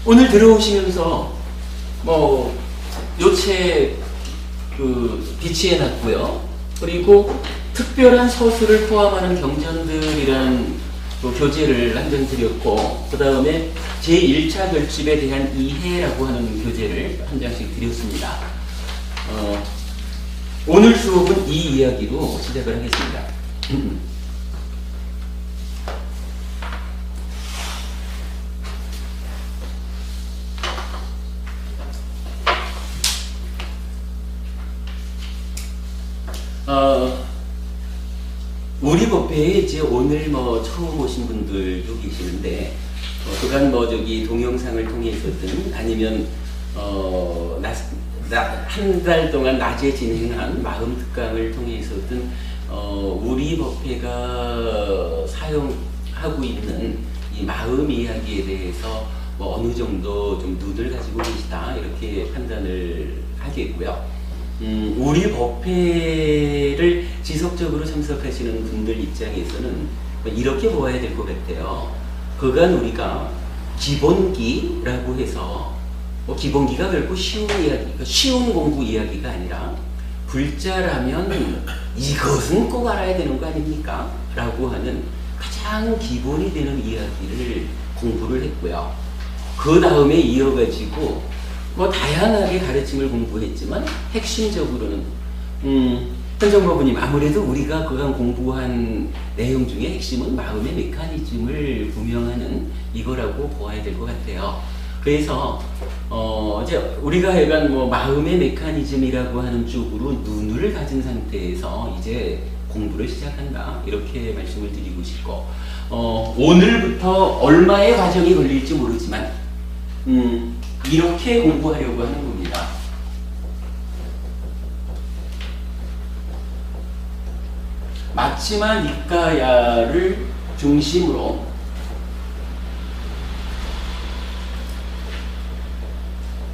오늘 들어오시면서 요책 비치해 놨고요. 그리고 특별한 서술을 포함하는 경전들이라는 교재를 한 장 드렸고, 그 다음에 제1차 결집에 대한 이해라고 하는 교재를 한 장씩 드렸습니다. 오늘 수업은 이 이야기로 시작을 하겠습니다. 우리 법회에 이제 오늘 처음 오신 분들도 계시는데, 그간 동영상을 통해서든 아니면 한 달 동안 낮에 진행한 마음 특강을 통해서든 우리 법회가 사용하고 있는 이 마음 이야기에 대해서 어느 정도 좀 눈을 가지고 계시다, 이렇게 판단을 하겠고요. 우리 법회를 지속적으로 참석하시는 분들 입장에서는 이렇게 보아야 될 것 같아요. 그간 우리가 기본기라고 해서 기본기가 결코 쉬운 이야기, 쉬운 공부 이야기가 아니라 불자라면 이것은 꼭 알아야 되는 거 아닙니까? 라고 하는 가장 기본이 되는 이야기를 공부를 했고요. 그 다음에 이어가지고 다양하게 가르침을 공부했지만 핵심적으로는 현정법부님, 아무래도 우리가 그간 공부한 내용 중에 핵심은 마음의 메커니즘을 구명하는 이거라고 보아야 될 것 같아요. 그래서 이제 우리가 약간 마음의 메커니즘이라고 하는 쪽으로 눈을 가진 상태에서 이제 공부를 시작한다, 이렇게 말씀을 드리고 싶고, 오늘부터 얼마의 과정이 걸릴지 모르지만 이렇게 공부하려고 하는 겁니다. 마치마 니까야를 중심으로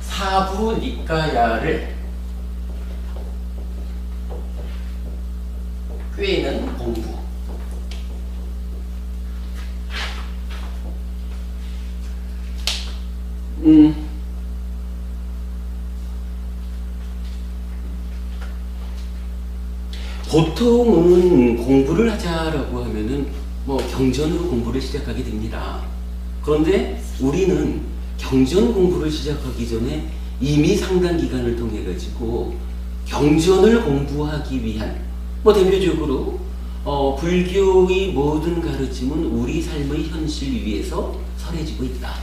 사부 니까야를 꿰는 공부. 보통은 공부를 하자라고 하면은 경전으로 공부를 시작하게 됩니다. 그런데 우리는 경전 공부를 시작하기 전에 이미 상당 기간을 통해 가지고 경전을 공부하기 위한, 대표적으로 불교의 모든 가르침은 우리 삶의 현실 위에서 설해지고 있다.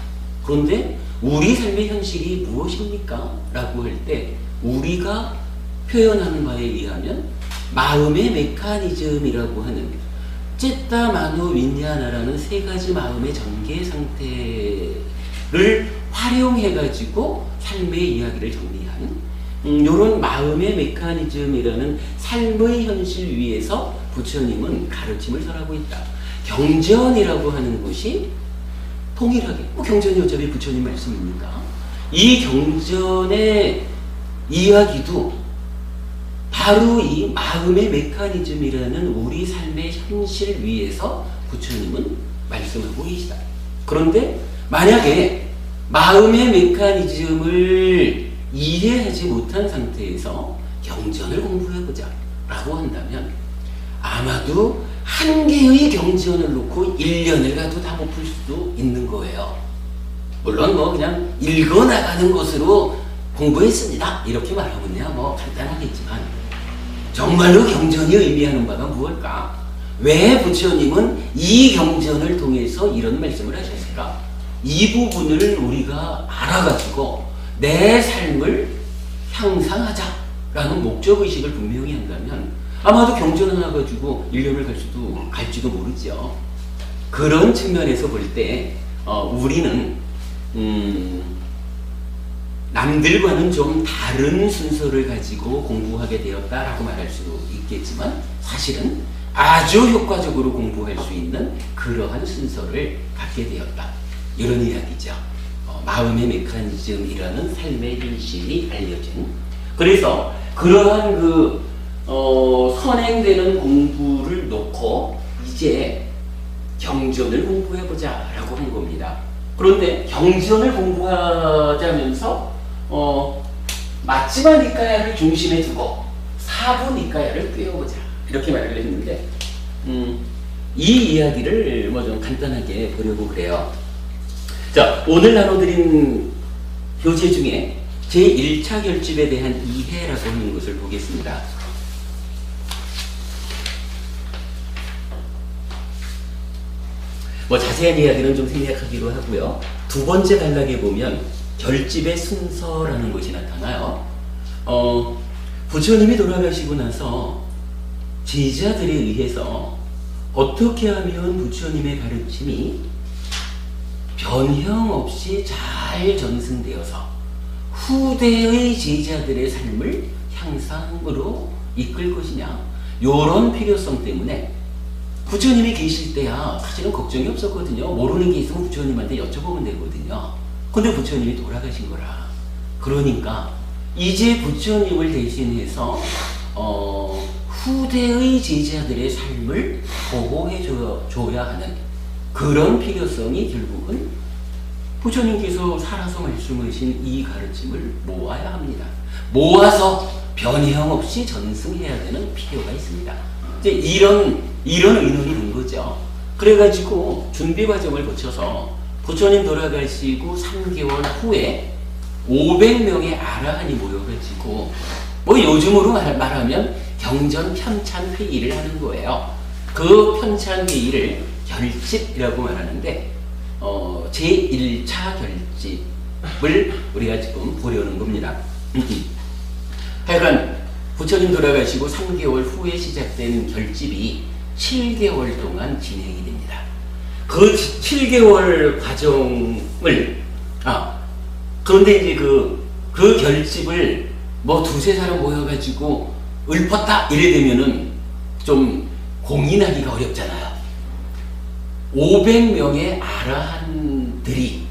그런데 우리 삶의 현실이 무엇입니까? 라고 할 때 우리가 표현하는 바에 의하면 마음의 메커니즘이라고 하는 찌따 마누 윈냐나라는 세 가지 마음의 전개 상태를 활용해 가지고 삶의 이야기를 정리한 이런 마음의 메커니즘이라는 삶의 현실 위에서 부처님은 가르침을 설하고 있다. 경전이라고 하는 것이 동일하게, 경전이 어차피 부처님 말씀입니까? 이 경전의 이야기도 바로 이 마음의 메커니즘이라는 우리 삶의 현실 위에서 부처님은 말씀하고 계시다. 그런데 만약에 마음의 메커니즘을 이해하지 못한 상태에서 경전을 공부해보자 라고 한다면 아마도 한 개의 경전을 놓고 1년을 가도 다 못 풀 수도 있는 거예요. 물론 그냥 읽어나가는 것으로 공부했습니다, 이렇게 말하면야 간단하겠지만, 정말로 경전이 의미하는 바가 무엇일까? 왜 부처님은 이 경전을 통해서 이런 말씀을 하셨을까? 이 부분을 우리가 알아가지고 내 삶을 향상하자라는 목적의식을 분명히 한다면 아마도 경전 하나 가지고 1년을 갈지도 모르죠. 그런 측면에서 볼 때 우리는 남들과는 좀 다른 순서를 가지고 공부하게 되었다라고 말할 수 있겠지만, 사실은 아주 효과적으로 공부할 수 있는 그러한 순서를 갖게 되었다, 이런 이야기죠. 마음의 메커니즘이라는 삶의 현실이 알려진. 그래서 그러한 선행되는 공부를 놓고 이제 경전을 공부해보자 라고 한 겁니다. 그런데 경전을 공부하자면서 맞지마 니까야를 중심에 두고 사부 니까야를 꿰어보자 이렇게 말을 했는데 이 이야기를 뭐 좀 간단하게 보려고 그래요. 자, 오늘 나눠드린 교재 중에 제1차 결집에 대한 이해라고 하는 것을 보겠습니다. 뭐 자세한 이야기는 좀 생략하기로 하고요. 두 번째 단락에 보면 결집의 순서라는 것이 나타나요. 부처님이 돌아가시고 나서 제자들에 의해서 어떻게 하면 부처님의 가르침이 변형 없이 잘 전승되어서 후대의 제자들의 삶을 향상으로 이끌 것이냐, 요런 필요성 때문에 부처님이 계실 때야 사실은 걱정이 없었거든요. 모르는 게 있으면 부처님한테 여쭤보면 되거든요. 근데 부처님이 돌아가신 거라. 그러니까 이제 부처님을 대신해서 후대의 제자들의 삶을 보호해 줘야 하는 그런 필요성이 결국은 부처님께서 살아서 말씀하신 이 가르침을 모아야 합니다. 모아서 변형 없이 전승해야 되는 필요가 있습니다. 이제 이런 의논이 된 거죠. 그래가지고 준비 과정을 거쳐서 부처님 돌아가시고 3개월 후에 500명의 아라한이 모여가지고 뭐 요즘으로 말하면 경전 편찬 회의를 하는 거예요. 그 편찬 회의를 결집이라고 말하는데 제1차 결집을 우리가 지금 보려는 겁니다. 하여간 부처님 돌아가시고 3개월 후에 시작된 결집이 7개월 동안 진행이 됩니다. 그 7개월 과정을 그런데 이제 그 결집을 뭐 두세 사람 모여가지고 읊었다 이래 되면은 좀 공인하기가 어렵잖아요. 500명의 아라한들이,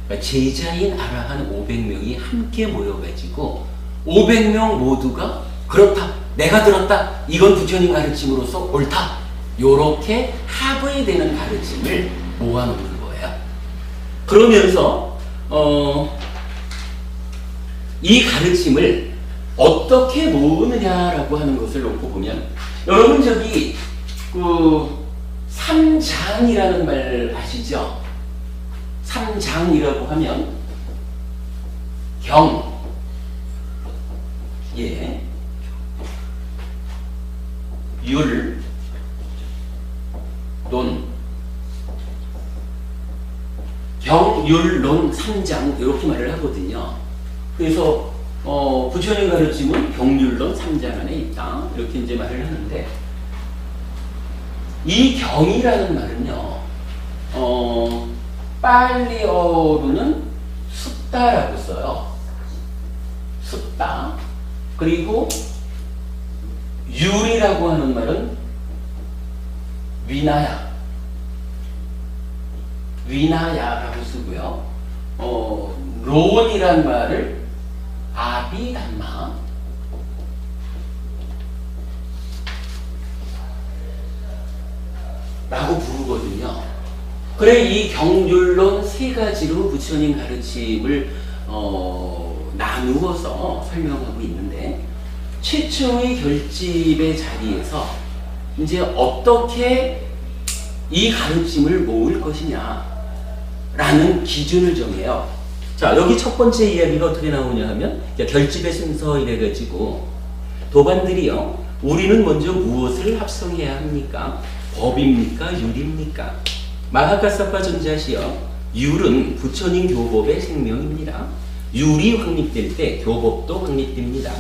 그러니까 제자인 아라한 500명이 함께 모여가지고 500명 모두가 그렇다, 내가 들었다, 이건 부처님 가르침으로서 옳다, 요렇게 합의되는 가르침을 모아놓는 거예요. 그러면서 이 가르침을 어떻게 모으느냐라고 하는 것을 놓고 보면, 여러분 저기 삼장이라는 말 아시죠? 삼장이라고 하면 경, 율, 논, 경, 율, 논, 삼장 이렇게 말을 하거든요. 그래서 부처님 가르침은 경률론 3장 안에 있다 이렇게 이제 말을 하는데, 이 경이라는 말은요 빨리어로는 숫다라고 써요. 숫다. 그리고 율이라고 하는 말은 위나야라고 쓰고요. 론이란 말을 아비담마, 라고 부르거든요. 그래, 이 경률론 세 가지로 부처님 가르침을 나누어서 설명하고 있는데, 최초의 결집의 자리에서 이제 어떻게 이 가르침을 모을 것이냐 라는 기준을 정해요. 자, 여기 첫 번째 이야기가 어떻게 나오냐 하면, 결집의 순서 이래가지고 도반들이요, 우리는 먼저 무엇을 합성해야 합니까? 법입니까? 율입니까? 마하카사파 전자시여, 율은 부처님 교법의 생명입니다. 율이 확립될 때 교법도 확립됩니다.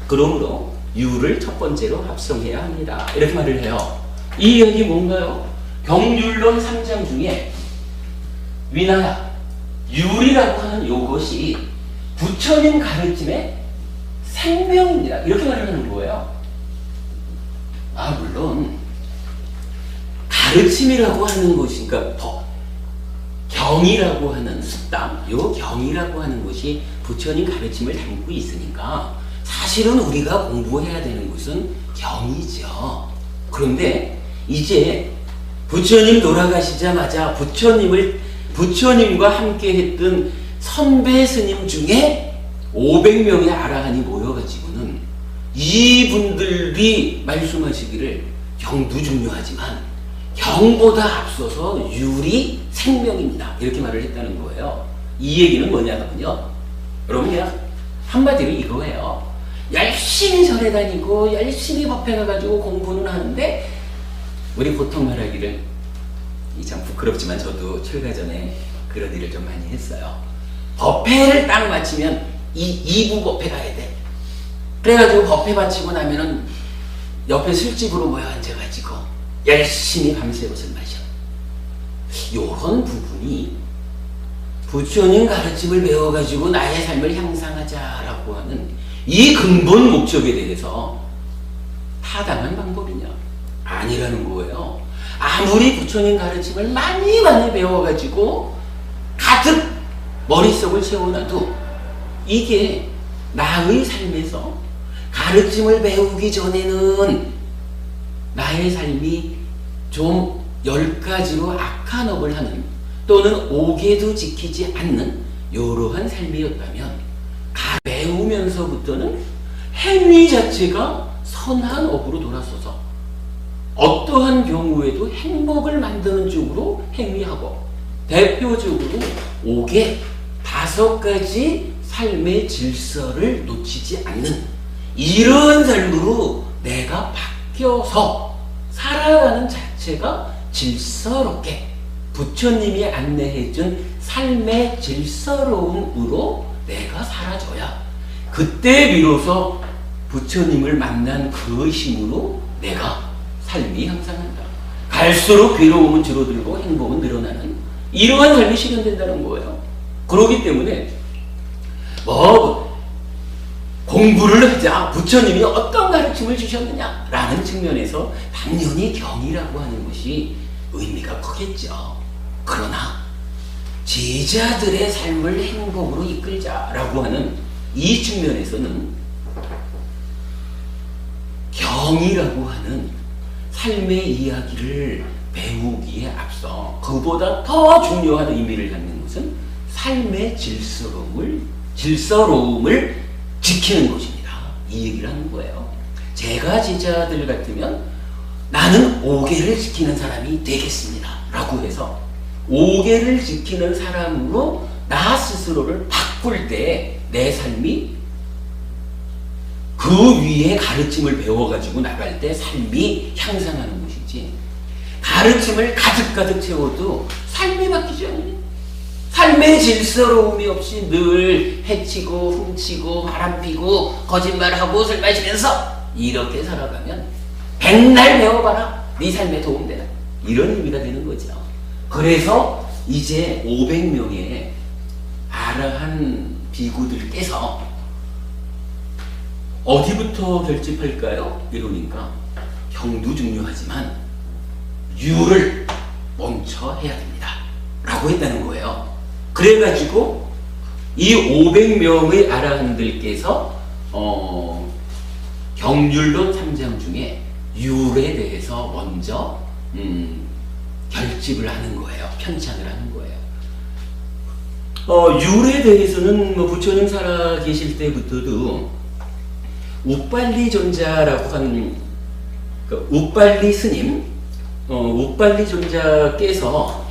그러므로 율을 첫 번째로 합성해야 합니다. 이렇게 말을 해요. 이 이야기 뭔가요? 경율론 3장 중에 위나야, 율이라고 하는 요것이 부처님 가르침의 생명입니다. 이렇게 말을 하는 거예요. 물론 가르침이라고 하는 것이, 그러니까 경이라고 하는 숫담, 요 경이라고 하는 것이 부처님 가르침을 담고 있으니까 사실은 우리가 공부해야 되는 것은 경이죠. 그런데 이제 부처님 돌아가시자마자 부처님을 부처님과 함께 했던 선배 스님 중에 500명의 아라한이 모여가지고는 이분들이 말씀하시기를 경도 중요하지만 경보다 앞서서 유리 생명입니다. 이렇게 말을 했다는 거예요. 이 얘기는 뭐냐면요. 여러분 그냥 한마디로 이거예요. 열심히 절에 다니고 열심히 법회 가가지고 공부는 하는데 우리 보통 말하기를 참 부끄럽지만 저도 출가 전에 그런 일을 좀 많이 했어요. 법회를 딱 마치면 2부 법회 가야 돼. 그래가지고 법회 마치고 나면은 옆에 술집으로 모여 앉아가지고 열심히 밤새 옷을 마셔. 요런 부분이 부처님 가르침을 배워가지고 나의 삶을 향상하자라고 하는 이 근본 목적에 대해서 타당한 방법이냐? 아니라는 거예요. 아무리 부처님 가르침을 많이 배워가지고 가득 머릿속을 채워놔도 이게 나의 삶에서 가르침을 배우기 전에는 나의 삶이 좀 10가지로 악한 업을 하는 또는 오개도 지키지 않는 이러한 삶이었다면 배우면서부터는 행위 자체가 선한 업으로 돌아서서 어떠한 경우에도 행복을 만드는 쪽으로 행위하고 대표적으로 5개 5가지 삶의 질서를 놓치지 않는 이런 삶으로 내가 바뀌어서 살아가는 자체가 질서롭게 부처님이 안내해준 삶의 질서로움으로 내가 사라져야 그때 비로소 부처님을 만난 그 힘으로 내가 삶이 향상한다. 갈수록 괴로움은 줄어들고 행복은 늘어나는 이러한 삶이 실현된다는 거예요. 그렇기 때문에 공부를 하자 부처님이 어떤 가르침을 주셨느냐라는 측면에서 당연히 경이라고 하는 것이 의미가 크겠죠. 그러나 제자들의 삶을 행복으로 이끌자라고 하는 이 측면에서는 경이라고 하는 삶의 이야기를 배우기에 앞서 그보다 더 중요한 의미를 갖는 것은 삶의 질서로움을 지키는 것입니다. 이 얘기를 하는 거예요. 제가 제자들 같으면 나는 5개를 지키는 사람이 되겠습니다. 라고 해서 5개를 지키는 사람으로 나 스스로를 바꿀 때 내 삶이 그 위에 가르침을 배워가지고 나갈 때 삶이 향상하는 것이지 가르침을 가득가득 채워도 삶이 바뀌지 않아요. 삶의 질서로움이 없이 늘 해치고 훔치고 바람피고 거짓말하고 술 마시면서 이렇게 살아가면 백날 배워봐라. 네 삶에 도움되라. 이런 의미가 되는 거죠. 그래서 이제 500명의 아라한 비구들께서 어디부터 결집할까요? 이러니까 경도 중요하지만 유를 먼저 해야 됩니다. 라고 했다는 거예요. 그래가지고 이 500명의 아라한들께서 경률론 3장 중에 율에 대해서 먼저 결집을 하는 거예요. 편찬을 하는 거예요. 율에 대해서는 부처님 살아 계실 때부터도 우빨리 존자라고 하는 우빨리 스님, 우빨리 존자께서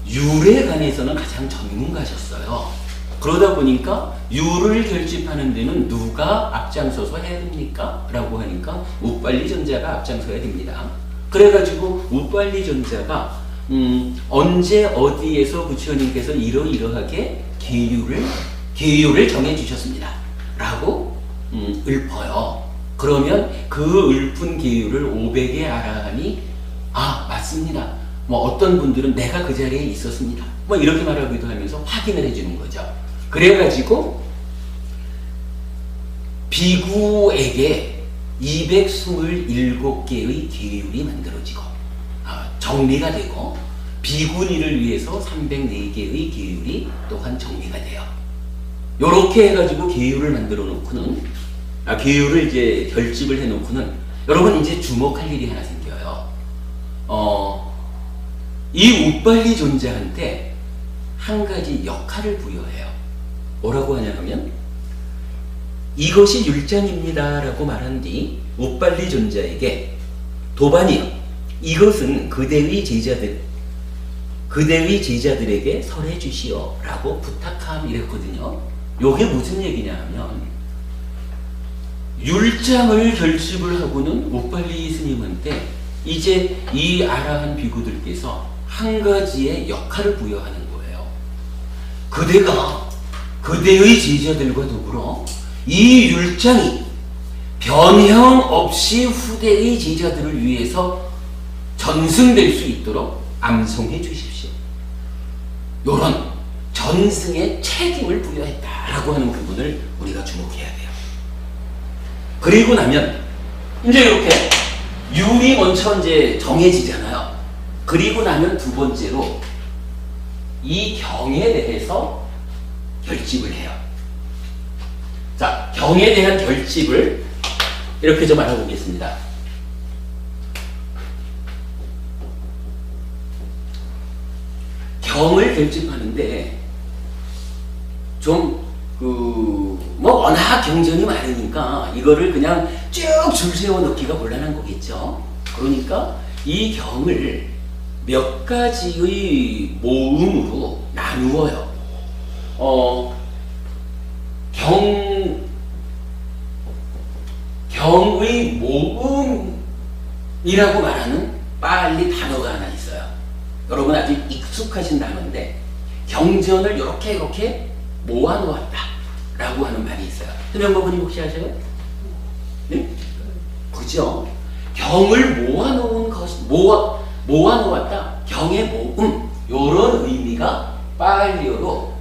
율에 관해서는 가장 전문가셨어요. 그러다 보니까 율을 결집하는 데는 누가 앞장서서 해야 됩니까? 라고 하니까 우빨리 존자가 앞장서야 됩니다. 그래가지고 우빨리 존자가 언제 어디에서 부처님께서 이러이러하게 계율을 정해 주셨습니다. 라고 읊어요. 그러면 그 읊은 계율을 500의 아라한이 맞습니다. 어떤 분들은 내가 그 자리에 있었습니다. 이렇게 말하기도 하면서 확인을 해주는 거죠. 그래가지고 비구에게 227개의 계율이 만들어지고 정리가 되고 비구니를 위해서 304개의 계율이 또한 정리가 돼요. 요렇게 해가지고 계율을 만들어 놓고는 계율을 이제 결집을 해 놓고는 여러분 이제 주목할 일이 하나 생겨요. 이 우빨리 존자한테 한 가지 역할을 부여해요. 뭐라고 하냐 하면 이것이 율장입니다 라고 말한 뒤 우빨리 존자에게 도반이요, 이것은 그대의 제자들에게 설해 주시오 라고 부탁함 이랬거든요. 요게 무슨 얘기냐 하면 율장을 결집을 하고는 우빨리 스님한테 이제 이 아라한 비구들께서 한 가지의 역할을 부여하는 거예요. 그대가 그대의 제자들과 더불어 이 율장이 변형 없이 후대의 제자들을 위해서 전승될 수 있도록 암송해 주십시오. 요런 전승의 책임을 부여했다라고 하는 부분을 우리가 주목해야 돼요. 그리고 나면 이제 이렇게 율이 먼저 이제 정해지잖아요. 그리고 나면 두 번째로 이 경에 대해서 결집을 해요. 자, 경에 대한 결집을 이렇게 좀 알아보겠습니다. 경을 결집하는데 좀 워낙 경전이 많으니까 이거를 그냥 쭉 줄 세워 넣기가 곤란한 거겠죠. 그러니까 이 경을 몇 가지의 모음으로 나누어요. 경의 모음이라고 말하는 빨리 단어가 하나 있어요. 여러분 아주 익숙하신 단어인데 경전을 이렇게 모아놓았다 라고 하는 말이 있어요. 현명법원님 혹시 아세요? 네? 그죠? 경을 모아놓았다. 경의 모음 요런 의미가 빨리어로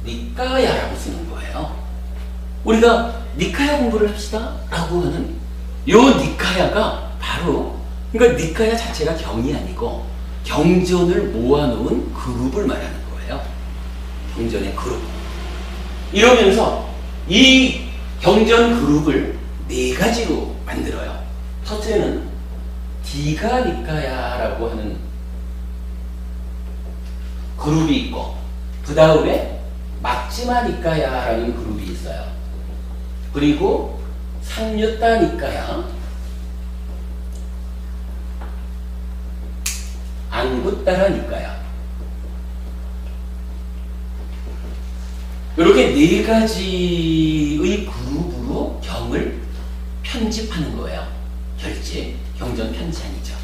니까야라고 쓰는 거예요. 우리가 니카야 공부를 합시다 라고 하는 요 니카야가 바로, 그러니까 니카야 자체가 경이 아니고 경전을 모아놓은 그룹을 말하는 거예요. 경전의 그룹. 이러면서 이 경전 그룹을 네 가지로 만들어요. 첫째는 디가 니카야라고 하는 그룹이 있고, 그 다음에 막지마 니까야라는 그룹이 있어요. 그리고 삼류따 니까야, 안구따라 니까야, 이렇게 네 가지의 그룹으로 경을 편집하는 거예요. 결집, 경전 편찬이죠.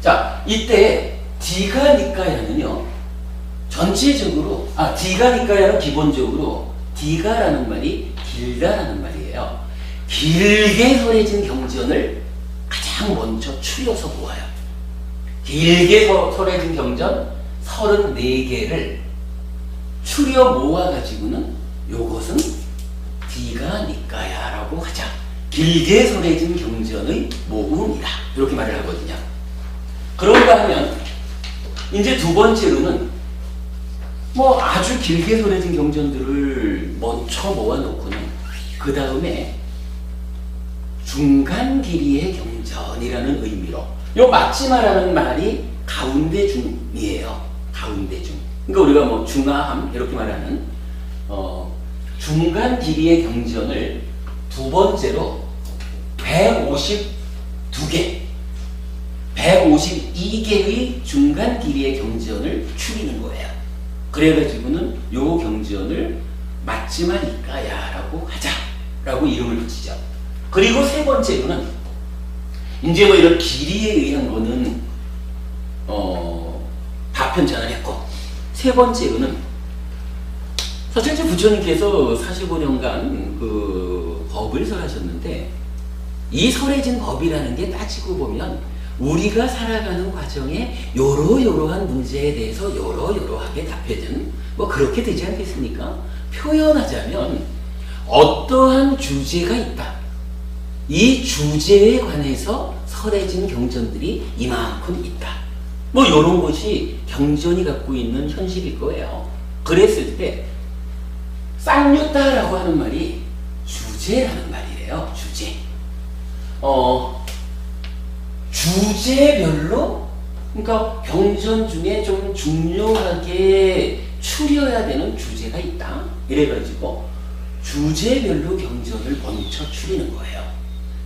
자, 이때 디가 니까야는요, 전체적으로, 디가 니까야는 기본적으로 디가라는 말이 길다라는 말이에요. 길게 설해진 경전을 가장 먼저 추려서 모아요. 길게 설해진 경전 34개를 추려 모아가지고는 요것은 디가 니까야라고 하자. 길게 설해진 경전의 모음이다. 이렇게 말을 하거든요. 그런가 하면 이제 두 번째로는 아주 길게 설해진 경전들을 먼저 모아놓고는 그 다음에 중간 길이의 경전이라는 의미로, 요 막지마라는 말이 가운데 중이에요. 가운데 중. 그러니까 우리가 중하함 이렇게 말하는 중간 길이의 경전을 두 번째로 152개, 152개의 중간 길이의 경전을 추리는 거예요. 그래가지고는 요 경전을 막지마 니까야라고 하자라고 이름을 붙이죠. 그리고 세 번째로는 이제 이런 길이에 의한 거는 다 편찬을 했고, 세 번째로는 서천지 부처님께서 45년간 그 법을 설하셨는데, 이 설해진 법이라는 게 따지고 보면 우리가 살아가는 과정에 요러요러한 문제에 대해서 요러요러하게 답해준 그렇게 되지 않겠습니까? 표현하자면 어떠한 주제가 있다. 이 주제에 관해서 설해진 경전들이 이만큼 있다. 요런 것이 경전이 갖고 있는 현실일 거예요. 그랬을 때 쌍류따라고 하는 말이 주제라는 말이래요. 주제. 주제별로 그러니까 경전 중에 좀 중요하게 추려야 되는 주제가 있다. 이래가지고 주제별로 경전을 먼저 추리는 거예요.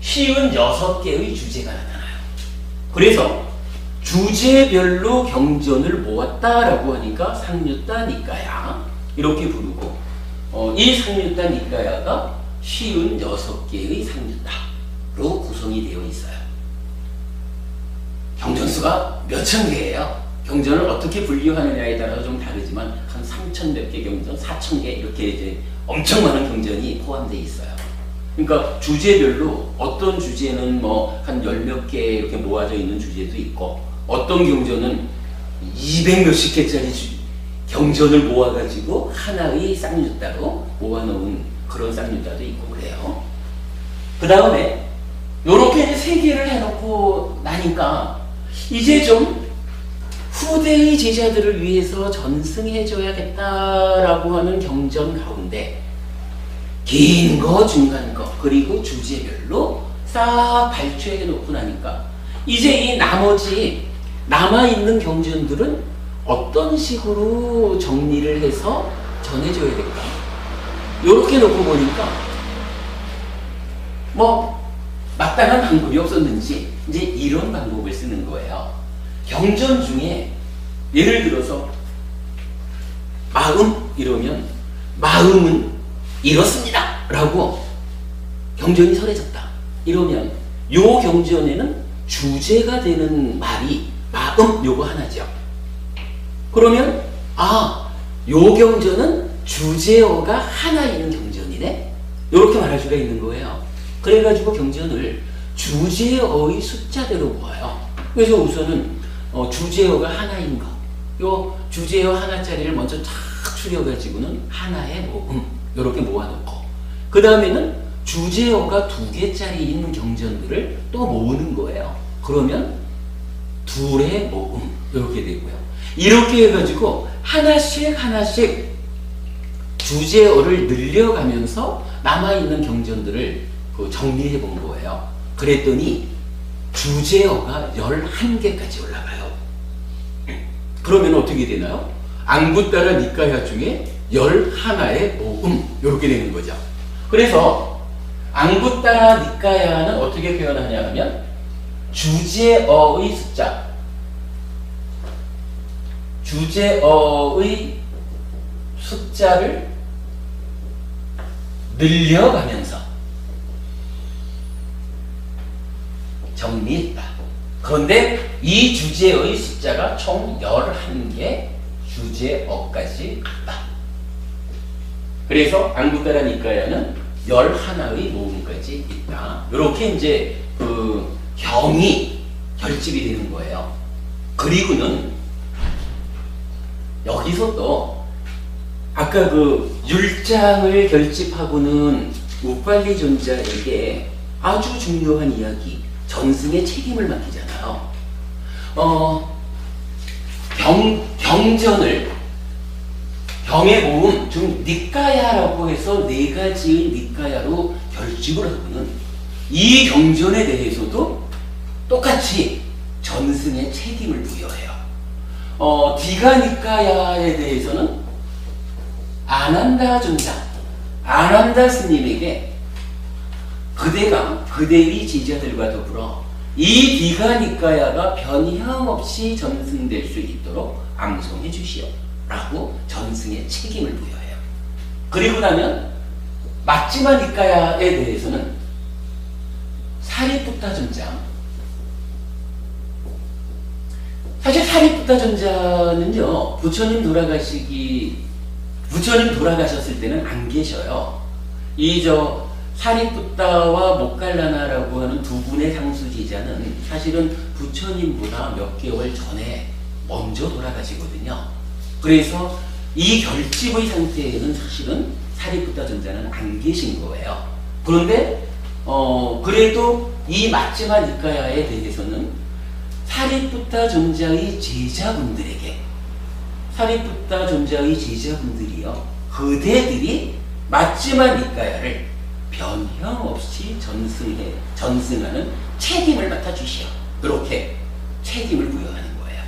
쉬운 6개의 주제가 나타나요. 그래서 주제별로 경전을 모았다라고 하니까 상류따 니까야 이렇게 부르고, 이 상류따 니까야가 쉬운 6개의 상류따로 구성이 되어 있어요. 경전수가 몇천 개예요. 경전을 어떻게 분류하느냐에 따라서 좀 다르지만 한 3천 몇 개 경전, 4천 개 이렇게 이제 엄청 많은 경전이 포함되어 있어요. 그러니까 주제별로 어떤 주제는 뭐 한 10몇 개 이렇게 모아져 있는 주제도 있고, 어떤 경전은 200 몇십 개짜리 경전을 모아가지고 하나의 쌍유따로 모아놓은 그런 쌍유따도 있고 그래요. 그 다음에 요렇게 이제 3개를 해놓고 나니까 이제 좀 후대의 제자들을 위해서 전승해줘야겠다라고 하는 경전 가운데 긴 거, 중간 거, 그리고 주제별로 싹 발췌해 놓고 나니까 이제 이 나머지 남아있는 경전들은 어떤 식으로 정리를 해서 전해줘야 될까? 요렇게 놓고 보니까 뭐 마땅한 방법이 없었는지 이제 이런 방법을 쓰는 거예요. 경전 중에 예를 들어서 마음 이러면 마음은 이렇습니다 라고 경전이 설해졌다 이러면 요 경전에는 주제가 되는 말이 마음 요거 하나죠. 그러면 요 경전은 주제어가 하나 있는 경전이네 이렇게 말할 수가 있는 거예요. 그래가지고 경전을 주제어의 숫자대로 모아요. 그래서 우선은 주제어가 하나인 거, 요 주제어 하나짜리를 먼저 쫙 추려가지고는 하나의 모음 이렇게 모아놓고, 그 다음에는 주제어가 2개짜리 있는 경전들을 또 모으는 거예요. 그러면 둘의 모음 이렇게 되고요. 이렇게 해가지고 하나씩 주제어를 늘려가면서 남아있는 경전들을 정리해 본 거예요. 그랬더니 주제어가 11개까지 올라가요. 그러면 어떻게 되나요? 앙구따라 니까야 중에 11의 모음 이렇게 되는 거죠. 그래서 앙구따라 니까야는 어떻게 표현하냐 하면 주제어의 숫자, 주제어의 숫자를 늘려가면서 정리했다. 그런데 이 주제어의 숫자가 총 11개 주제어까지 갔다. 그래서 앙구따라 니까야는 11의 모음까지 있다. 이렇게 이제 그 경이 결집이 되는 거예요. 그리고는 여기서 또 아까 그 율장을 결집하고는 우빨리 존자에게 아주 중요한 이야기, 전승의 책임을 맡기잖아요. 경전을 경의 모음, 즉 니까야라고 해서 4가지의 니까야로 결집을 하고는 이 경전에 대해서도 똑같이 전승의 책임을 부여해요. 디가 니까야에 대해서는 아난다 존자, 아난다 스님에게 그대의 제자들과 더불어 이 디가 니까야가 변형없이 전승될 수 있도록 앙송해 주시오 라고 전승의 책임을 부여해요. 그리고 나면 막지마 니까야에 대해서는 사리푸타 존자, 사실 사리푸타 존자는요 부처님 돌아가셨을 때는 안 계셔요. 사리푸타와 모칼라나라고 하는 두 분의 상수지자는 사실은 부처님보다 몇 개월 전에 먼저 돌아가시거든요. 그래서 이 결집의 상태에는 사실은 사리푸타 존자는 안 계신 거예요. 그런데 그래도 이 마지마 니까야에 대해서는 사리푸타 존자의 제자분들이요 그대들이 마지마 니까야를 변형없이 전승하는 책임을 맡아주시오. 이렇게 책임을 부여하는 거예요.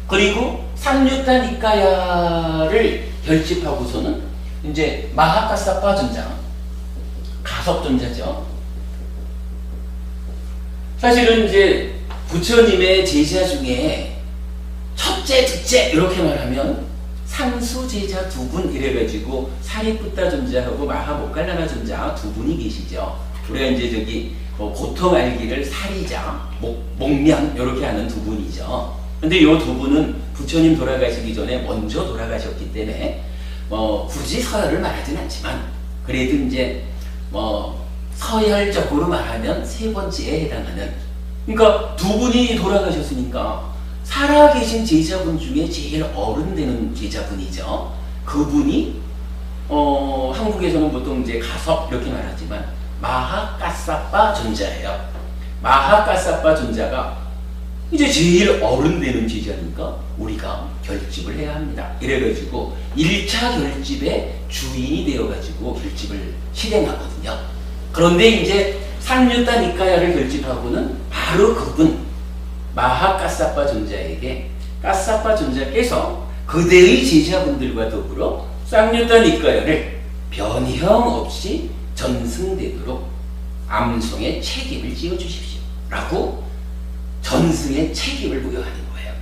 그리고 상류타 니까야를 결집하고서는 이제 마하카사파 전자, 가섭 전자죠. 사실은 이제 부처님의 제자 중에 첫째, 둘째 이렇게 말하면 상수 제자 두 분 이래가지고 사리푸타 존자하고 마하모칼라나 존자 두 분이 계시죠. 우리가 이제 저기 고통 알기를 사리자, 목면 이렇게 하는 두 분이죠. 근데 이 두 분은 부처님 돌아가시기 전에 먼저 돌아가셨기 때문에 굳이 서열을 말하진 않지만 그래도 이제 서열적으로 말하면 세 번째에 해당하는, 그러니까 두 분이 돌아가셨으니까 살아계신 제자분 중에 제일 어른 되는 제자분이죠. 그분이 한국에서는 보통 이제 가섭 이렇게 말하지만 마하카사파 존자예요. 마하카사파 존자가 이제 제일 어른 되는 제자니까 우리가 결집을 해야 합니다. 이래가지고 1차 결집의 주인이 되어가지고 결집을 실행하거든요. 그런데 이제 상류타 니까야를 결집하고는 바로 그분 마하카사파 존자에게 카사파 존자께서 그대의 제자분들과 더불어 쌍류타 니까야를 변형 없이 전승되도록 암송의 책임을 지어주십시오 라고 전승의 책임을 부여하는 거예요.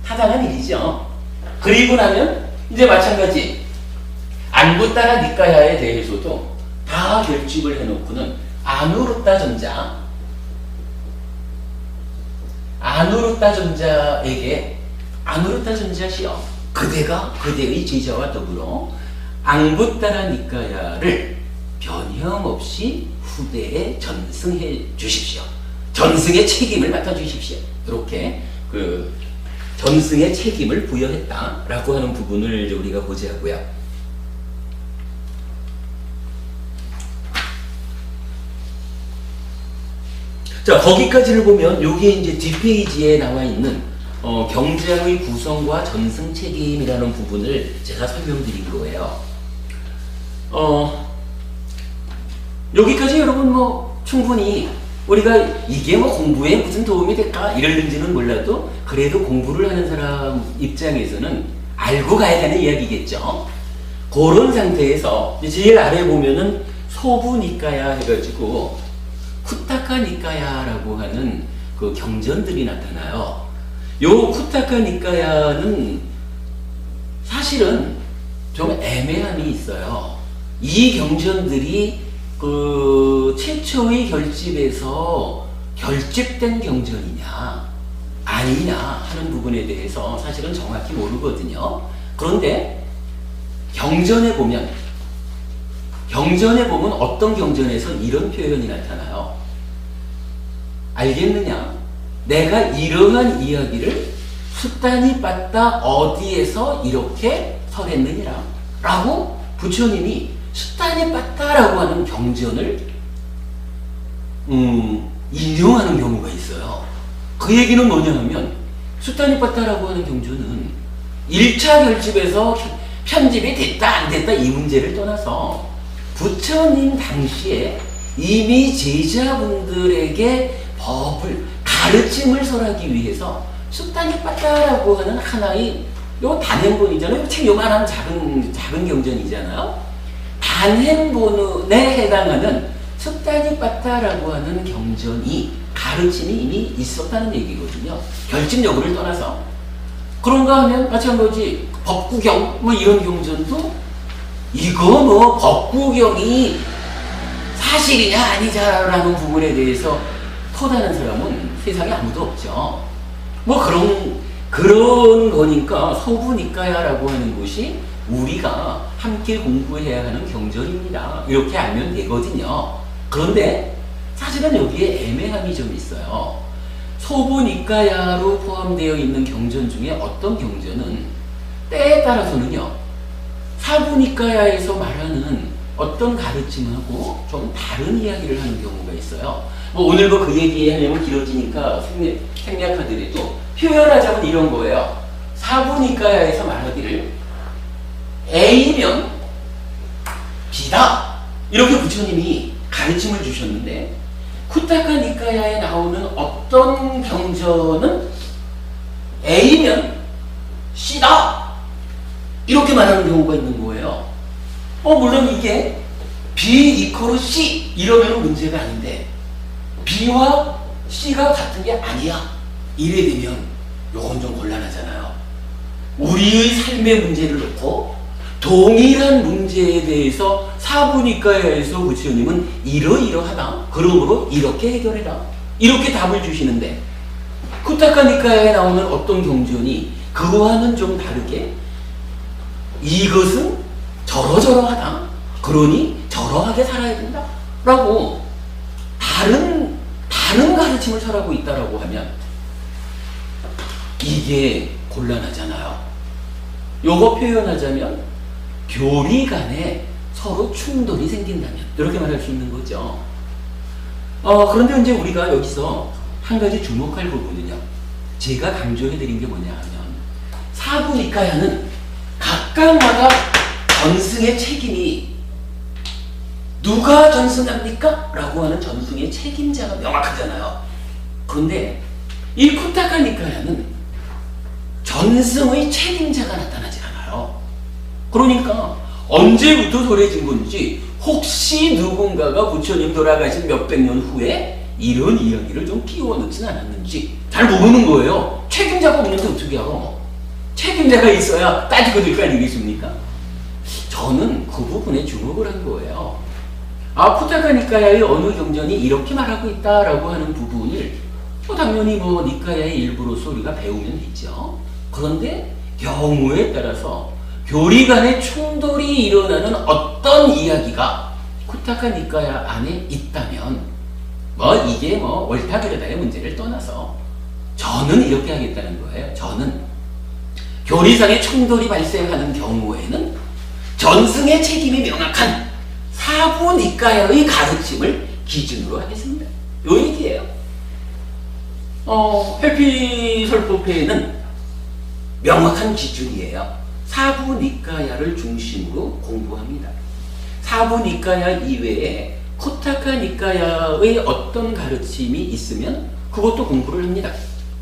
타당한 일이죠. 그리고 나면 이제 마찬가지 안부따라 니까야에 대해서도 다 결집을 해놓고는 아누루타 존자에게 아누루타 존자시여 그대가 그대의 제자와 더불어 앙부따라 니까야를 변형 없이 후대에 전승해 주십시오. 전승의 책임을 맡아주십시오. 이렇게 그 전승의 책임을 부여했다라고 하는 부분을 우리가 보자고요. 자, 거기까지를 보면 요게 이제 뒷페이지에 나와 있는 경장의 구성과 전승 책임이라는 부분을 제가 설명드린 거예요. 여기까지 여러분 충분히 우리가 이게 공부에 무슨 도움이 될까 이럴는지는 몰라도 그래도 공부를 하는 사람 입장에서는 알고 가야 되는 이야기겠죠. 그런 상태에서 제일 아래 보면은 소부니까야 해가지고 쿠타카 니까야라고 하는 그 경전들이 나타나요. 요 쿠타카 니까야는 사실은 좀 애매함이 있어요. 이 경전들이 그 최초의 결집에서 결집된 경전이냐 아니냐 하는 부분에 대해서 사실은 정확히 모르거든요. 그런데 경전에 보면 어떤 경전에서 이런 표현이 나타나요. 알겠느냐? 내가 이러한 이야기를 수타니빠따 어디에서 이렇게 설했느니라 라고 부처님이 수타니빠따라고 하는 경전을 인용하는 경우가 있어요. 그 얘기는 뭐냐 하면 수타니빠따라고 하는 경전은 1차 결집에서 편집이 됐다 안 됐다 이 문제를 떠나서 부처님 당시에 이미 제자분들에게 법을 가르침을 설하기 위해서 수타니빠따라고 하는 하나의 요 단행본이잖아요. 책 요만한 작은 경전이잖아요. 단행본에 해당하는 수타니빠따라고 하는 경전이 가르침이 이미 있었다는 얘기거든요. 결집 여부를 떠나서. 그런가 하면 마찬가지 법구경 이런 경전도 이거 법구경이 사실이냐 아니냐라는 부분에 대해서 토다는 사람은 세상에 아무도 없죠. 그런 거니까 소부니까야라고 하는 것이 우리가 함께 공부해야 하는 경전입니다. 이렇게 알면 되거든요. 그런데 사실은 여기에 애매함이 좀 있어요. 소부니까야로 포함되어 있는 경전 중에 어떤 경전은 때에 따라서는요 사부니까야에서 말하는 어떤 가르침하고 좀 다른 이야기를 하는 경우가 있어요. 오늘 그 얘기 하려면 길어지니까 생략하더라도 표현하자면 이런 거예요. 사부니까야에서 말하기를 A면 B다 이렇게 부처님이 가르침을 주셨는데 쿠타카 니까야에 나오는 어떤 경전은 A면 C다! 이렇게 말하는 경우가 있는 거예요. 물론 이게 B 이퀄 C 이러면 문제가 아닌데 B와 C가 같은 게 아니야. 이래 되면 요건 좀 곤란하잖아요. 우리의 삶의 문제를 놓고 동일한 문제에 대해서 사부니까야에서 부처님은 이러이러하다. 그러므로 이렇게 해결해라. 이렇게 답을 주시는데 쿠타카니카야에 나오는 어떤 경전이 그와는 좀 다르게 이것은 저러저러하다. 그러니 저러하게 살아야 된다. 라고 다른 가르침을 설하고 있다라고 하면 이게 곤란하잖아요. 요거 표현하자면 교리 간에 서로 충돌이 생긴다면 이렇게 말할 수 있는 거죠. 그런데 이제 우리가 여기서 한 가지 주목할 부분은요. 제가 강조해드린 게 뭐냐 하면 사부니까야는 각각마다 전승의 책임이 누가 전승합니까? 라고 하는 전승의 책임자가 명확하잖아요. 그런데 이 쿠타카니카야는 전승의 책임자가 나타나지 않아요. 그러니까 언제부터 소래진 건지 혹시 누군가가 부처님 돌아가신 몇백 년 후에 이런 이야기를 좀 끼워 넣진 않았는지 잘 모르는 거예요. 책임자가 없는데 어떻게 알아? 책임자가 있어야 따지고 될 거 아니겠습니까? 저는 그 부분에 주목을 한 거예요. 쿠타카니카야의 어느 경전이 이렇게 말하고 있다라고 하는 부분을 당연히 니카야의 일부로서 우리가 배우면 되죠. 그런데 경우에 따라서 교리 간의 충돌이 일어나는 어떤 이야기가 쿠타카니카야 안에 있다면 이게 옳다그르다의 문제를 떠나서 저는 이렇게 하겠다는 거예요. 저는 교리상의 충돌이 발생하는 경우에는 전승의 책임이 명확한 사부니까야의 가르침을 기준으로 하겠습니다. 요 얘기예요. 회피설법회는 명확한 기준이에요. 사부니까야를 중심으로 공부합니다. 사부니까야 이외에 쿠타카니까야의 어떤 가르침이 있으면 그것도 공부를 합니다.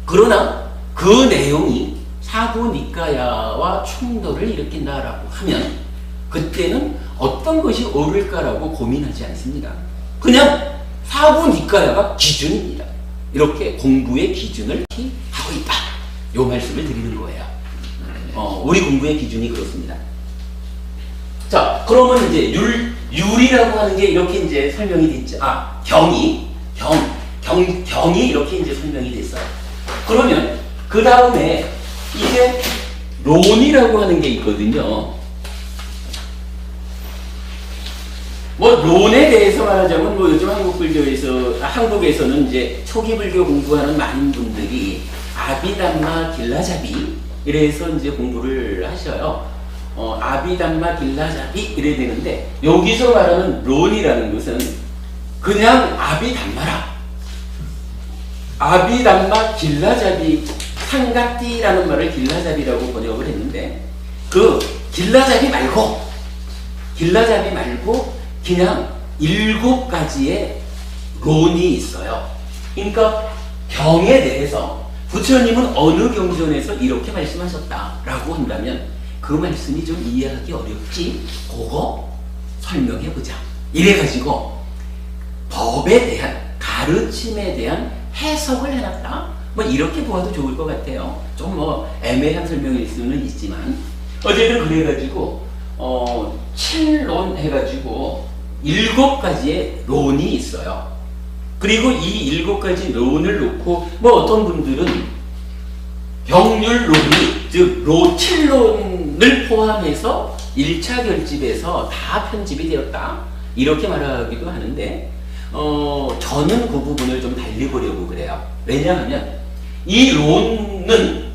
그러나 그 내용이 사부니까야와 충돌을 일으킨다라고 하면 그때는 어떤 것이 옳을까라고 고민하지 않습니다. 그냥 사부니까야가 기준입니다. 이렇게 공부의 기준을 하고 있다. 요 말씀을 드리는 거예요. 우리 공부의 기준이 그렇습니다. 자, 그러면 이제 율이라고 하는 게 이렇게 이제 설명이 됐죠. 경이 이렇게 이제 설명이 됐어요. 그러면 그 다음에 이제 론이라고 하는 게 있거든요. 론에 대해서 말하자면 요즘 한국에서는 이제 초기 불교 공부하는 많은 분들이 아비담마 길라잡이 이래서 이제 공부를 하셔요. 아비담마 길라잡이 이래야 되는데 여기서 말하는 론이라는 것은 그냥 아비담마라. 아비담마 길라잡이 상가띠라는 말을 길라잡이라고 번역을 했는데 그 길라잡이 말고 그냥 7가지의 론이 있어요. 그러니까 경에 대해서 부처님은 어느 경전에서 이렇게 말씀하셨다라고 한다면 그 말씀이 좀 이해하기 어렵지? 그거 설명해보자. 이래가지고 법에 대한 가르침에 대한 해석을 해놨다. 이렇게 보아도 좋을 것 같아요. 좀 애매한 설명일 수는 있지만 어쨌든 그래가지고 7론 해가지고 7가지의 론이 있어요. 그리고 이 7가지 론을 놓고 어떤 분들은 병률론이 즉 7론을 포함해서 1차 결집에서 다 편집이 되었다. 이렇게 말하기도 하는데 저는 그 부분을 좀 달리 보려고 그래요. 왜냐하면 이 론은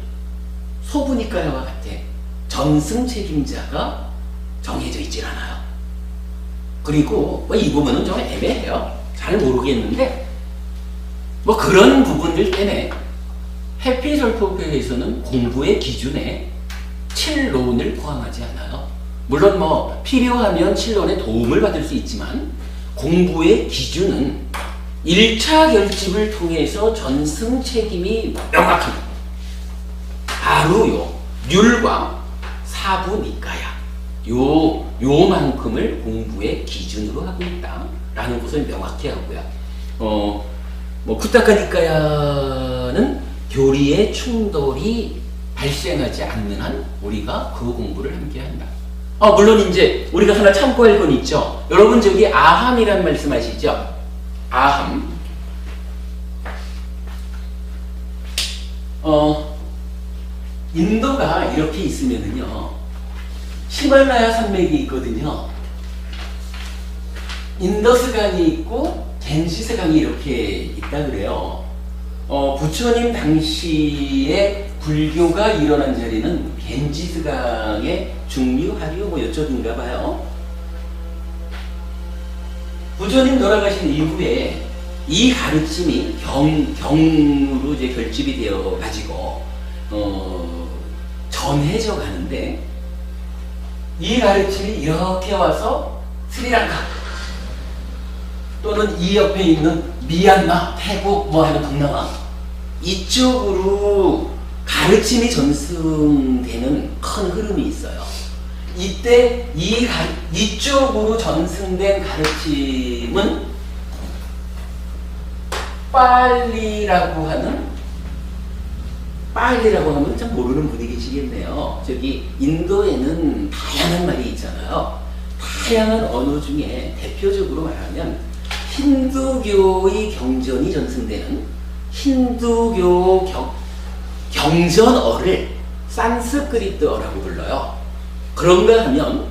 소부니까야와 같아. 전승 책임자가 정해져 있질 않아요. 그리고 이 부분은 좀 애매해요. 잘 모르겠는데 그런 부분들 때문에 해피설법회에서는 공부의 기준에 7론을 포함하지 않아요. 물론 필요하면 7론의 도움을 받을 수 있지만 공부의 기준은 1차 결집을 통해서 전승 책임이 명확합니다. 바로 율과 사부 니까야 요만큼을 공부의 기준으로 하고 있다라는 것을 명확히 하고요. 뭐 쿠타카 니까야는 교리의 충돌이 발생하지 않는 한 우리가 그 공부를 함께 한다. 물론 이제 우리가 하나 참고할 건 있죠. 여러분 저기 아함이라는 말씀 아시죠? 아함. 인도가 이렇게 있으면은요, 히말라야 산맥이 있거든요. 인더스강이 있고 겐지스강이 이렇게 있다 그래요. 부처님 당시에 불교가 일어난 자리는 겐지스강의 중류, 하류 뭐 이쪽인가 봐요. 부처님 돌아가신 이후에 이 가르침이 경으로 이제 결집이 되어 가지고 전해져 가는데, 이 가르침이 이렇게 와서 스리랑카 또는 이 옆에 있는 미얀마, 태국 뭐 하는 동남아 이쪽으로 가르침이 전승되는 큰 흐름이 있어요. 이때 이쪽으로 전승된 가르침은 빨리라고 하면 참 모르는 분이 계시겠네요. 저기 인도에는 다양한 말이 있잖아요. 다양한 언어 중에 대표적으로 말하면 힌두교의 경전이 전승되는 힌두교 경전어를 산스크리트어라고 불러요. 그런가 하면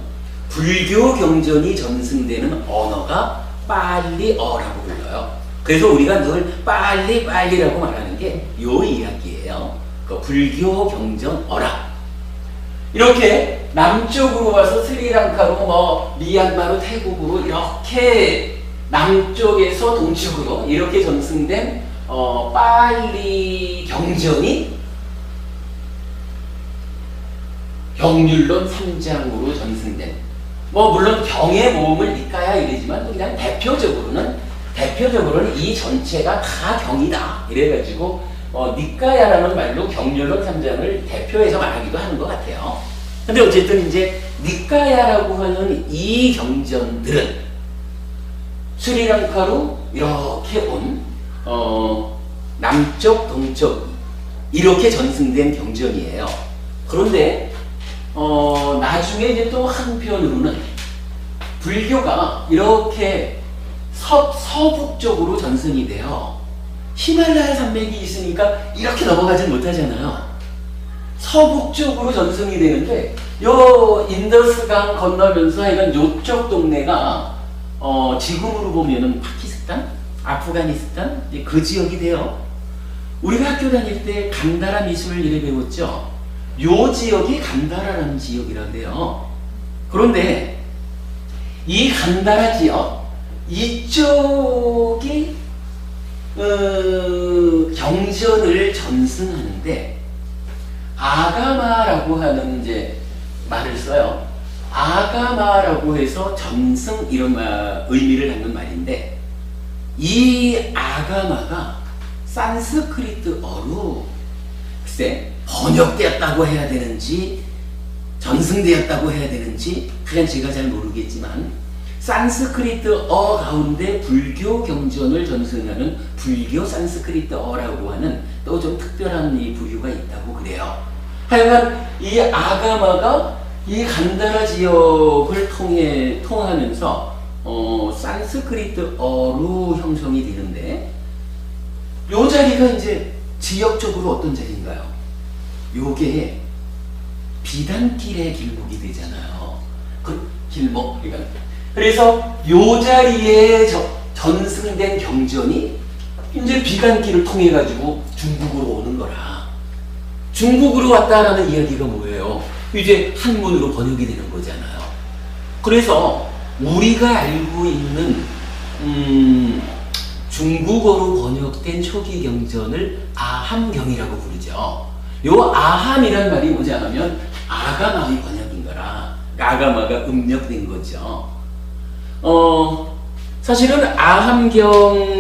불교 경전이 전승되는 언어가 빨리어라고 불러요. 그래서 우리가 늘 빨리라고 말하는 게 요 이야기예요. 그 불교 경전어라. 이렇게 남쪽으로 와서 스리랑카로 뭐 미얀마로 태국으로 이렇게 남쪽에서 동쪽으로 이렇게 전승된 빨리 경전이 경률론 3장으로 전승된, 뭐 물론 경의 모음을 니까야 이러지만 그냥 대표적으로는 이 전체가 다 경이다 이래가지고 니까야라는 말로 경률론 3장을 대표해서 말하기도 하는 것 같아요. 근데 어쨌든 이제 니까야라고 하는 이 경전들은 스리랑카로 이렇게 온 남쪽, 동쪽 이렇게 전승된 경전이에요. 그런데 나중에 이제 또 한편으로는 불교가 이렇게 서북쪽으로 전승이 돼요. 히말라야 산맥이 있으니까 이렇게 넘어가진 못하잖아요. 서북쪽으로 전승이 되는데 요 인더스강 건너면서 하여간 요쪽 동네가 지금으로 보면은 파키스탄, 아프가니스탄 그 지역이 돼요. 우리가 학교 다닐 때 간다라 미술 이래 배웠죠. 요 지역이 간다라라는 지역이라고 해요. 그런데 이 간다라 지역 이쪽이 경전을 전승하는데 아가마라고 하는 이제 말을 써요. 아가마라고 해서 전승 이런 의미를 갖는 말인데, 이 아가마가 산스크리트어로 글쎄 번역되었다고 해야 되는지 전승되었다고 해야 되는지 그냥 제가 잘 모르겠지만, 산스크리트어 가운데 불교 경전을 전승하는 불교 산스크리트어라고 하는 또 좀 특별한 이 부류가 있다고 그래요. 하여간 이 아가마가 이 간다라 지역을 통하면서 산스크리트어로 형성이 되는데, 요 자리가 이제 지역적으로 어떤 자리인가요? 요게 비단길의 길목이 되잖아요. 그 길목. 그래서 요 자리에 전승된 경전이 이제 비단길을 통해 가지고 중국으로 오는 거라. 중국으로 왔다라는 이야기가 뭐예요? 이제 한문으로 번역이 되는 거잖아요. 그래서 우리가 알고 있는 중국어로 번역된 초기 경전을 아함경이라고 부르죠. 요 아함이란 말이 뭐지 하면 아가마의 번역인 거라. 아가마가 음력된 거죠. 사실은 아함경도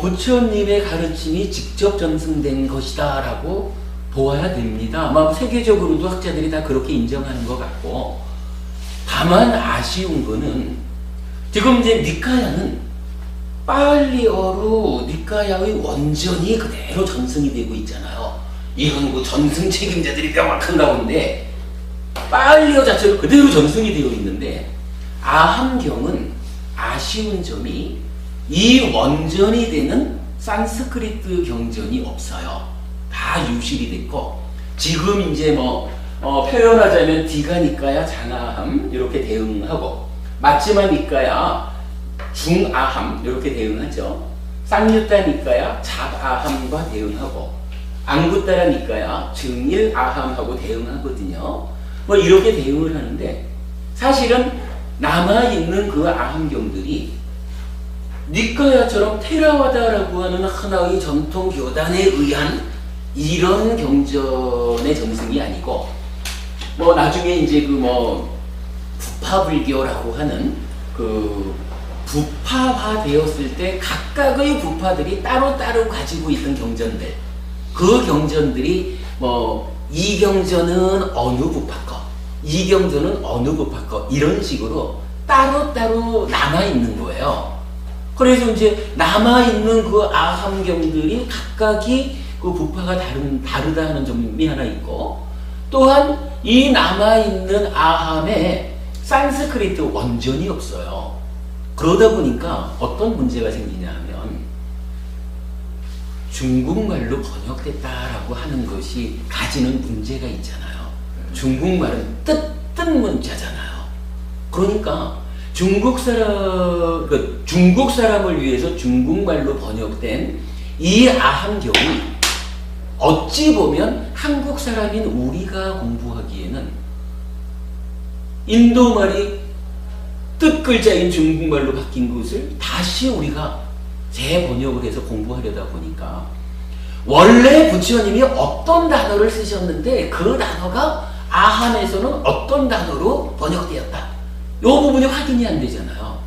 부처님의 가르침이 직접 전승된 것이다라고 보아야 됩니다. 아마 세계적으로도 학자들이 다 그렇게 인정하는 것 같고, 다만 아쉬운 거는 지금 이제 니카야는 빨리어로 니카야의 원전이 그대로 전승이 되고 있잖아요. 이런 그 전승 책임자들이 명확한 가운데 빨리어 자체로 그대로 전승이 되어 있는데, 아함경은 아쉬운 점이 이 원전이 되는 산스크리트 경전이 없어요. 다 유실이 됐고, 지금 이제 표현하자면 디가니까야 장아함 이렇게 대응하고, 마치마니까야 중아함 이렇게 대응하죠. 쌍유따니까야 잡아함과 대응하고, 앙구따라니까야 증일아함하고 대응하거든요. 이렇게 대응을 하는데, 사실은 남아있는 그 아함경들이 니카야처럼 테라와다라고 하는 하나의 전통 교단에 의한 이런 경전의 전승이 아니고, 나중에 이제 부파불교라고 하는 그 부파화 되었을 때 각각의 부파들이 따로따로 가지고 있던 경전들, 그 경전들이 이 경전은 어느 부파 거, 이 경전은 어느 부파 거, 이런 식으로 따로따로 남아있는 거예요. 그래서 이제 남아있는 그 아함경들이 각각이 그 부파가 다르다 하는 점이 하나 있고, 또한 이 남아있는 아함에 산스크리트 원전이 없어요. 그러다 보니까 어떤 문제가 생기냐 하면, 중국말로 번역됐다라고 하는 것이 가지는 문제가 있잖아요. 중국말은 뜻 문자잖아요. 그러니까 중국 사람을 위해서 중국말로 번역된 이 아함경이 어찌 보면 한국 사람인 우리가 공부하기에는 인도말이 뜻 글자인 중국말로 바뀐 것을 다시 우리가 재번역을 해서 공부하려다 보니까, 원래 부처님이 어떤 단어를 쓰셨는데 그 단어가 아함에서는 어떤 단어로 번역되었다, 이 부분이 확인이 안 되잖아요.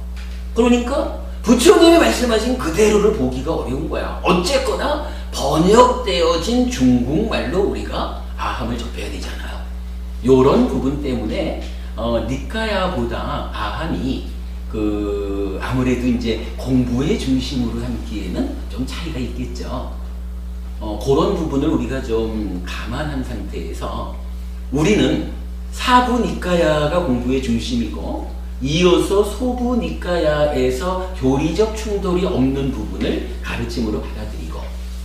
그러니까 부처님이 말씀하신 그대로를 보기가 어려운 거야. 어쨌거나 번역되어진 중국말로 우리가 아함을 접해야 되잖아요. 이런 부분 때문에 니카야보다 아함이 아무래도 이제 공부의 중심으로 삼기에는 좀 차이가 있겠죠. 그런 부분을 우리가 좀 감안한 상태에서, 우리는 사부 니카야가 공부의 중심이고, 이어서 소부 니카야에서 교리적 충돌이 없는 부분을 가르침으로 받아들이고,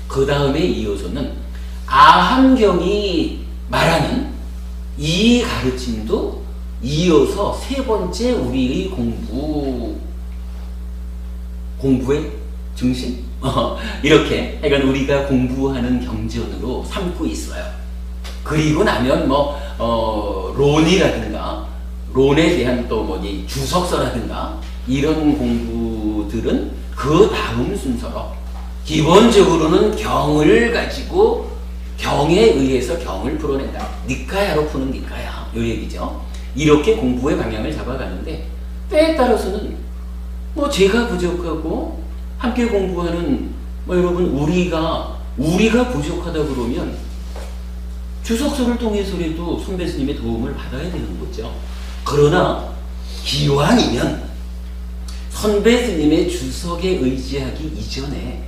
그 다음에 이어서는 아함경이 말하는 이 가르침도 이어서 세 번째 우리의 공부의 중심? 이렇게 약간 우리가 공부하는 경전으로 삼고 있어요. 그리고 나면 론이라든가, 론에 대한 또 주석서라든가, 이런 공부들은 그 다음 순서로, 기본적으로는 경을 가지고 경에 의해서 경을 풀어낸다. 니카야로 푸는 니카야, 요 얘기죠. 이렇게 공부의 방향을 잡아가는데, 때에 따라서는 제가 부족하고 함께 공부하는 여러분, 우리가 부족하다 그러면 주석서를 통해서라도 선배 스님의 도움을 받아야 되는 거죠. 그러나 기왕이면 선배 스님의 주석에 의지하기 이전에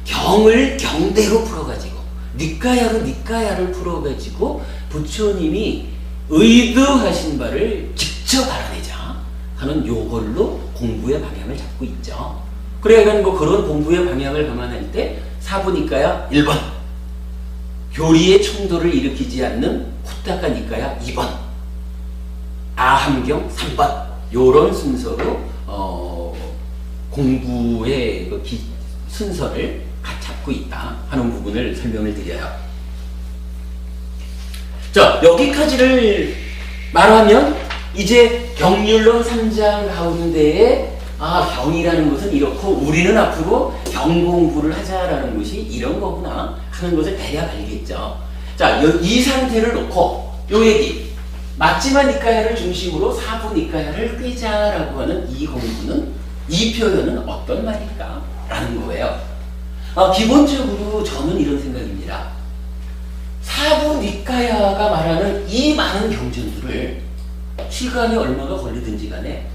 경을 경대로 풀어가지고, 니카야를 풀어가지고 부처님이 의도하신 바를 직접 알아내자 하는 요걸로 공부의 방향을 잡고 있죠. 그래야 그런 공부의 방향을 감안할 때 사부니까야 1번, 교리의 충돌을 일으키지 않는 후타카니까야 2번, 아함경 3번, 요런 순서로 공부의 순서를 잡고 있다 하는 부분을 설명을 드려요. 자, 여기까지를 말하면 이제 경률론 3장 가운데에 경이라는 것은 이렇고, 우리는 앞으로 경 공부를 하자라는 것이 이런 거구나 하는 것을 대략 알겠죠. 자, 이 상태를 놓고 요 얘기, 맞지마 니카야를 중심으로 사부 니카야를 꿰자라고 하는 이 공부는, 이 표현은 어떤 말일까 라는 거예요. 기본적으로 저는 이런 생각입니다. 사부 니까야가 말하는 이 많은 경전들을 시간이 얼마가 걸리든지 간에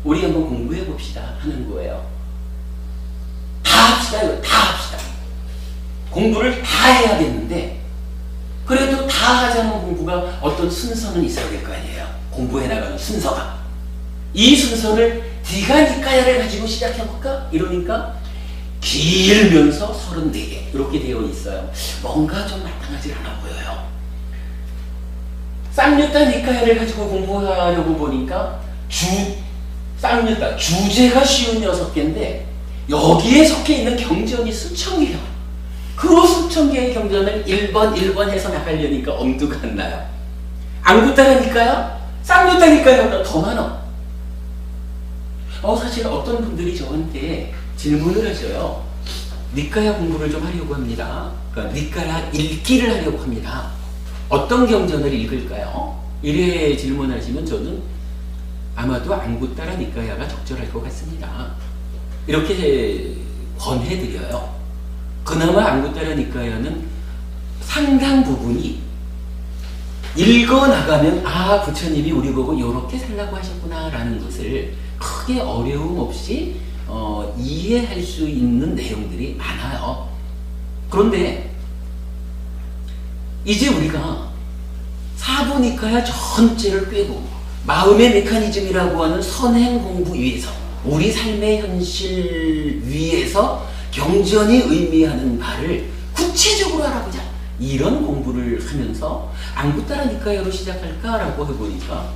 우리 한번 공부해 봅시다 하는 거예요. 다 합시다. 이거 다 합시다. 공부를 다 해야겠는데 그래도 다 하자는 공부가 어떤 순서는 있어야 될 거 아니에요. 공부해 나가는 순서가. 이 순서를 디가니까야를 가지고 시작해볼까? 이러니까 길면서 34개 이렇게 되어 있어요. 뭔가 좀 마땅하지 않아 보여요. 쌍류타 니까야를 가지고 공부하려고 보니까 쌍류타 주제가 쉬운 6개인데 여기에 섞여있는 경전이 수천 개요. 그 수천 개의 경전을 1번 해서 나가려니까 엄두가 안 나요. 앙구따라니까요? 쌍류따니까요? 더 많아. 사실 어떤 분들이 저한테 질문을 하셔요. 니까야 공부를 좀 하려고 합니다. 그러니까 니까야 읽기를 하려고 합니다. 어떤 경전을 읽을까요? 이래 질문하시면 저는 아마도 앙구따라 니까야가 적절할 것 같습니다. 이렇게 권해드려요. 그나마 앙구따라 니까야는 상당 부분이 읽어나가면 부처님이 우리 보고 이렇게 살라고 하셨구나 라는 것을 크게 어려움 없이 이해할 수 있는 내용들이 많아요. 그런데 이제 우리가 사부니까야 전체를 꿰고 마음의 메커니즘이라고 하는 선행 공부 위에서 우리 삶의 현실 위에서 경전이 의미하는 바를 구체적으로 알아보자. 이런 공부를 하면서 앙구따라 니까야로 시작할까라고 해보니까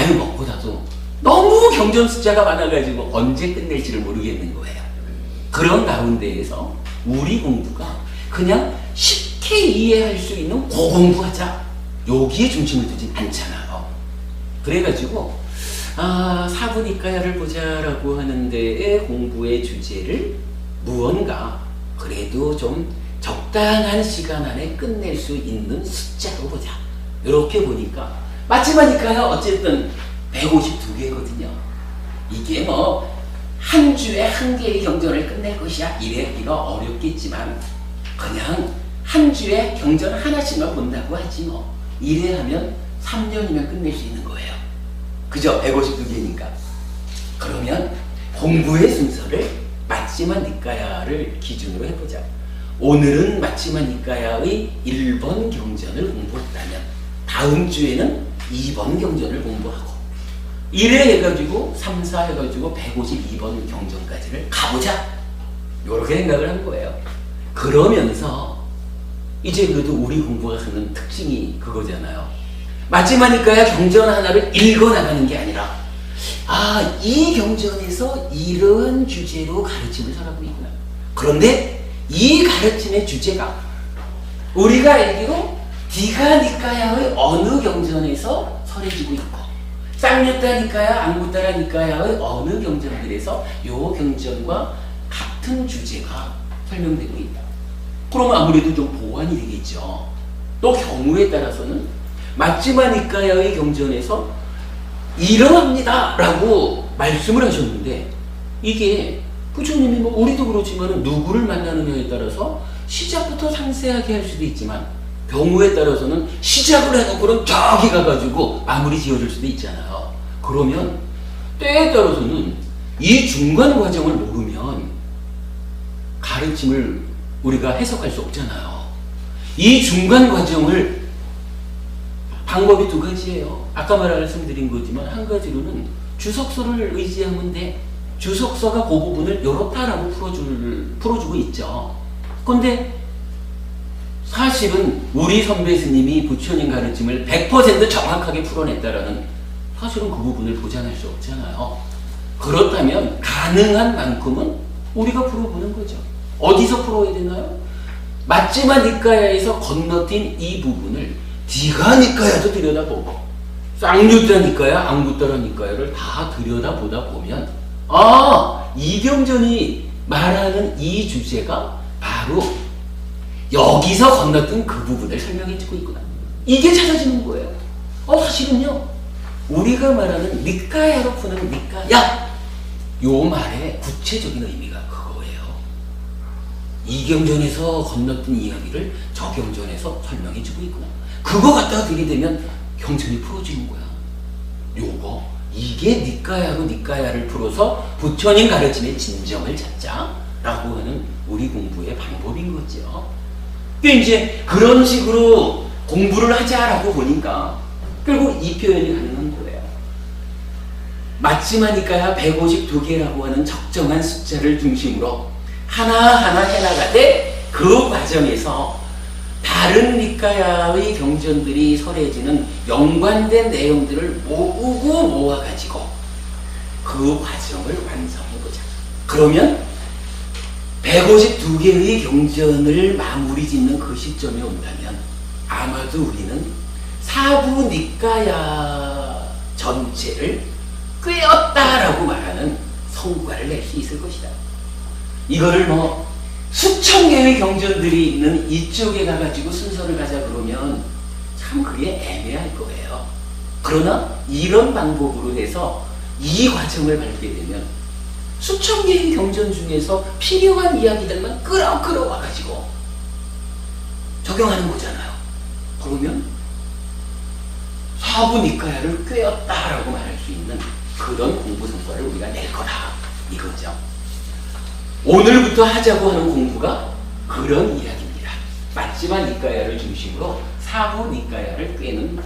무엇보다도 너무 경전 숫자가 많아가지고 언제 끝낼지를 모르겠는 거예요. 그런 가운데에서 우리 공부가 그냥 쉽게 이해할 수 있는 고공부하자. 여기에 중심을 두진 않잖아요. 그래가지고 사부니까야를 보자라고 하는 데의 공부의 주제를 무언가 그래도 좀 적당한 시간 안에 끝낼 수 있는 숫자로 보자. 이렇게 보니까 마지막이니까요. 어쨌든 152개거든요. 이게 한 주에 한 개의 경전을 끝낼 것이야 이래기가 어렵겠지만 그냥 한 주에 경전 하나씩만 본다고 하지 이래 하면 3년이면 끝낼 수 있는 거예요. 그죠? 152개니까. 그러면 공부의 순서를 마치마 니까야를 기준으로 해보자. 오늘은 마치마 니까야의 1번 경전을 공부했다면 다음 주에는 2번 경전을 공부하고 이래 해가지고 3, 4 해가지고 152번 경전까지를 가보자. 이렇게 생각을 한 거예요. 그러면서 이제 그래도 우리 공부가 하는 특징이 그거잖아요. 마치마 니까야 경전 하나를 읽어나가는 게 아니라 이 경전에서 이러한 주제로 가르침을 설하고 있구나. 그런데 이 가르침의 주제가 우리가 알기로 디가니까야의 어느 경전에서 설해지고 있고 쌍류타 니까야, 앙구따라 니까야의 어느 경전들에서 이 경전과 같은 주제가 설명되고 있다. 그러면 아무래도 좀 보완이 되겠죠. 또 경우에 따라서는 마치마 니까야의 경전에서 이러합니다 라고 말씀을 하셨는데 이게 부처님이 우리도 그렇지만 누구를 만나느냐에 따라서 시작부터 상세하게 할 수도 있지만 경우에 따라서는 시작을 해놓고는 저기 가가지고 마무리 지어줄 수도 있잖아요. 그러면 때에 따라서는 이 중간 과정을 모르면 가르침을 우리가 해석할 수 없잖아요. 이 중간 과정을 방법이 두 가지예요. 아까 말씀드린 거지만 한 가지로는 주석서를 의지하면 돼. 주석서가 그 부분을 이렇다라고 풀어주고 있죠. 근데 사실은 우리 선배 스님이 부처님 가르침을 100% 정확하게 풀어냈다라는 사실은 그 부분을 보장할 수 없잖아요. 그렇다면 가능한 만큼은 우리가 풀어보는 거죠. 어디서 풀어야 되나요? 마치마 니까야에서 건너뛴 이 부분을 디가니까야도 들여다보고 쌍류타 니까야, 앙구따라 니까야를 다 들여다보다 보면 이 경전이 말하는 이 주제가 바로 여기서 건너뛴 그 부분을 설명해주고 있구나. 이게 찾아지는 거예요. 사실은요 우리가 말하는 니까야로 푸는 니까야 요 말의 구체적인 의미가 그거예요. 이경전에서 건넜던 이야기를 저경전에서 설명해주고 있구나. 그거 갖다가 들이대면 경전이 풀어지는 거야. 이게 니까야하고 니까야를 풀어서 부처님 가르침의 진정을 찾자라고 하는 우리 공부의 방법인 거죠. 그러니까 이제 그런 식으로 공부를 하자라고 보니까 결국 이 표현이 가능한 거예요. 마지막이니까야 152개라고 하는 적정한 숫자를 중심으로 하나하나 해나가되 그 과정에서 다른 니까야의 경전들이 설해지는 연관된 내용들을 모으고 모아가지고 그 과정을 완성해보자. 그러면 152개의 경전을 마무리 짓는 그 시점에 온다면 아마도 우리는 사부 니까야 전체를 꿰었다라고 말하는 성과를 낼 수 있을 것이다. 이거를 수천 개의 경전들이 있는 이쪽에 가가지고 순서를 가자 그러면 참 그게 애매할 거예요. 그러나 이런 방법으로 해서 이 과정을 밟게 되면 수천 개의 경전 중에서 필요한 이야기들만 끌어와가지고 적용하는 거잖아요. 그러면 사부 니까야를 꿰었다라고 말할 수 있는 그런 공부 성과를 우리가 낼 거다 이거죠. 오늘부터 하자고 하는 공부가 그런 이야기입니다. 마지막 니까야를 중심으로 사부 니까야를 꿰는